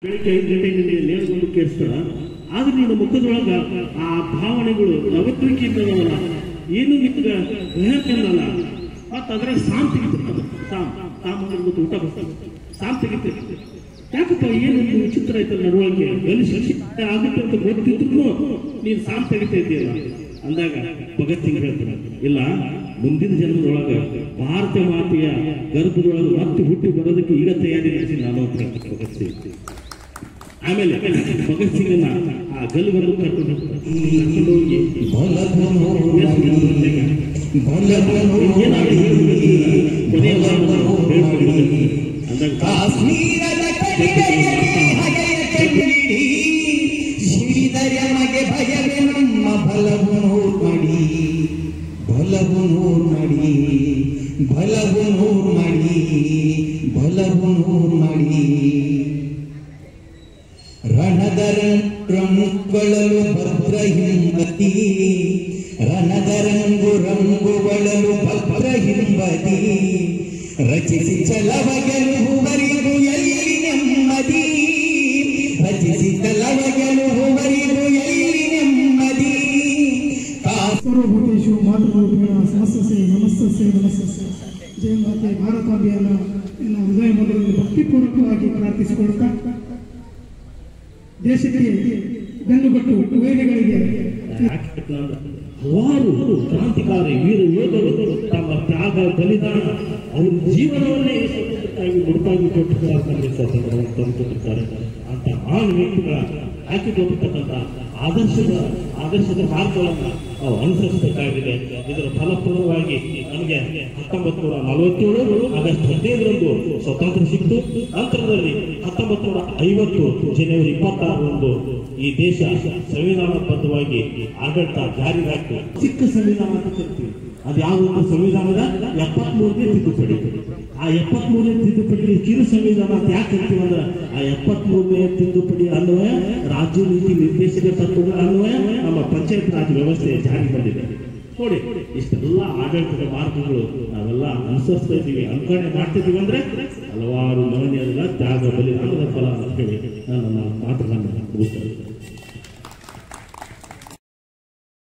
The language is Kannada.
ಬೆಳಿಗ್ಗೆ 5 ಗಂಟೆಗೆ ನೇರಗೊಂಡು ಕೇಳಿಸ್ತಾರ. ಆದ್ರೆ ನಿನ್ನ ಮುಖದೊಳಗ ಆ ಭಾವನೆಗಳು ನವತ್ವಿಕೆಯಿಂದಲ್ಲ, ಏನು ನಿಮ್ಗೆ ಗ್ರಹಕ್ಕಲ್ಲ, ಮತ್ತ ಅದ್ರ ಸಾಮ್ ತೆಗಿತಾರೆ. ಸಾಮ್ ಗೊತ್ತು, ಊಟ ಬರ್ತಾರೆ, ಸಾಮ್ ತೆಗಿತಾರೆ. ಯಾಕಪ್ಪ ಏನು ವಿಚಿತ್ರ ಐತಲ್ಲ ನಡುವಳಿಕೆ, ಎಲ್ಲಿ ಶಿಕ್ಷೆ ಆಗುತ್ತೆ ಅಂತ ಗೊತ್ತಿದ್ರು ನೀನು ಸಾಮ್ ತೆಗಿತಾ ಇದ್ದೀಯಲ್ಲ ಅಂದಾಗ ಭಗತ್ ಸಿಂಗ್ ಹೇಳ್ತಾರೆ, ಇಲ್ಲ ಮುಂದಿನ ಜನ್ಮದೊಳಗ ಭಾರತ ಮಾತೆಯ ಗರ್ಭದೊಳಗೆ ಮತ್ತೆ ಹುಟ್ಟಿ ಬರೋದಕ್ಕೆ ಈಗ ತಯಾರಿ ನಡೆಸಿ ನಾನು ಅಂತ ಭಗತ್ ಸಿಂಗ್. ಆಮೇಲೆ ಭಗತ್ ಸಿಂಗನ್ನ ಆ ಗಲ್ಗಲ್ಲು ಕರ್ಕೊಂಡು ಹೋಗಿ ಮಗೆ ಭಯವೇ ನಮ್ಮ ಬಲವು ನೂರ್ ಮಾಡಿ, ಬಲವು ನೂರ್ ಮಾಡಿ, ಬಲವು ನೂರ್ ಮಾಡಿ, ಬಲವು ನೂರ್ ಮಾಡಿ. ರಣದ ರಂಗುಗಳಲು ಭದ್ರ ಹಿಂಬದಿ, ರಣದ ರಂಗುಗಳಲು ಭದ್ರ ಹಿಂಬದಿ, ರಚಿಸಿ ಛಲವಗೆಲು ಹುವರಿದು ಎಲ್ಲಿ ನೆಮ್ಮದಿ, ರಚಿಸಿ ಛಲವಗೆಲು ಹುವರಿದು ಎಲ್ಲಿ ನೆಮ್ಮದಿ. ಸರ್ವಭೂತೇಶು ಮಾತೃರೂಪೇಣ ಸಹಸ್ರಸೇ ನಮಸ್ತಸ್ಸೇ ನಮಸ್ತಸ್ಸೇ. ಜಯ ಮಾತೆ ಭಾರತಾಭಿಯಾನ ಎನ್ನ ಹೃದಯ ಮೊದಲನ್ನು ಭಕ್ತಿಪೂರ್ವಕವಾಗಿ ಪ್ರಾರ್ಥಿಸಿಕೊಳ್ತಾ, ದೇಶಕ್ಕೆ ಬೆನ್ನುಗಟ್ಟು ವೇದಿಗಳಿಗೆ ಹಲವಾರು ಕ್ರಾಂತಿಕಾರಿ ವೀರ ಯೋಧರು ತಮ್ಮ ತ್ಯಾಗ ಬಲಿದಾನ ಅವ್ರ ಜೀವನವನ್ನೇ ಸ್ವತಂತ್ರಕ್ಕಾಗಿ ಮುಡುಪಾಗಿ ಕೊಟ್ಟಿದ್ದಾರೆ, ಸ್ವಾತಂತ್ರ್ಯವನ್ನು ತಂದುಕೊಟ್ಟಿದ್ದಾರೆ. ಅಂತ ಮಹಾನ್ ವ್ಯಕ್ತಿಗಳ ಹಾಕಿಕೊಟ್ಟಿರ್ತಕ್ಕಂಥ ಆದರ್ಶದ ಮಾರ್ಗಗಳನ್ನು ನಾವು ಅನುಸರಿಸಬೇಕಾಗಿದೆ. ಇದರ ಫಲಪ್ರದವಾಗಿ ನಮಗೆ 1947 ಆಗಸ್ಟ್ 15ರಂದು ಸ್ವಾತಂತ್ರ್ಯ ಸಿಕ್ತು. ನಂತರದಲ್ಲಿ 1950 ಜನವರಿ 26ರಂದು ಈ ದೇಶ ಸಂವಿಧಾನಬದ್ಧವಾಗಿ ಆಡಳಿತ ಜಾರಿಗಾಯ್ತು. ಚಿಕ್ಕ ಸಂವಿಧಾನ ಅಂತ ಕರಿತೀವಿ. ಅದು ಯಾವ ಸಂವಿಧಾನದ 73ನೇ ತಿದ್ದುಪಡಿ. ಆ 73ನೇ ತಿದ್ದುಪಡಿ ಕಿರು ಸಂವಿಧಾನ ಅಂತ ಯಾಕೆ ಕರಿತೀವಿ ಅಂದ್ರೆ, ಆ 73ನೇ ತಿದ್ದುಪಡಿ ಅನ್ವಯ ರಾಜ್ಯ ನೀತಿ ನಿರ್ದೇಶಕ ತತ್ವಗಳ ಅನ್ವಯ ನಮ್ಮ ಪಂಚಾಯತ್ ರಾಜ್ ವ್ಯವಸ್ಥೆ ಜಾರಿ ಬಂದಿದೆ. ನೋಡಿ, ಇಷ್ಟೆಲ್ಲ ಆಡಳಿತದ ಮಾರ್ಗಗಳು ನಾವೆಲ್ಲ ಅನುಸರಿಸ್ತಾ ಇದ್ದೀವಿ, ಅನುಕರಣೆ ಮಾಡ್ತಿದ್ದೀವಿ ಅಂದ್ರೆ ಹಲವಾರು ಮಹನೀಯರ ತ್ಯಾಗ ಬಲಿದಾನದ ಫಲ ಅಂತ ಹೇಳಿ ನನ್ನ ಮಾತುಗಳನ್ನು ಮುಗಿಸ್ತಾ ಇದ್ದೇನೆ.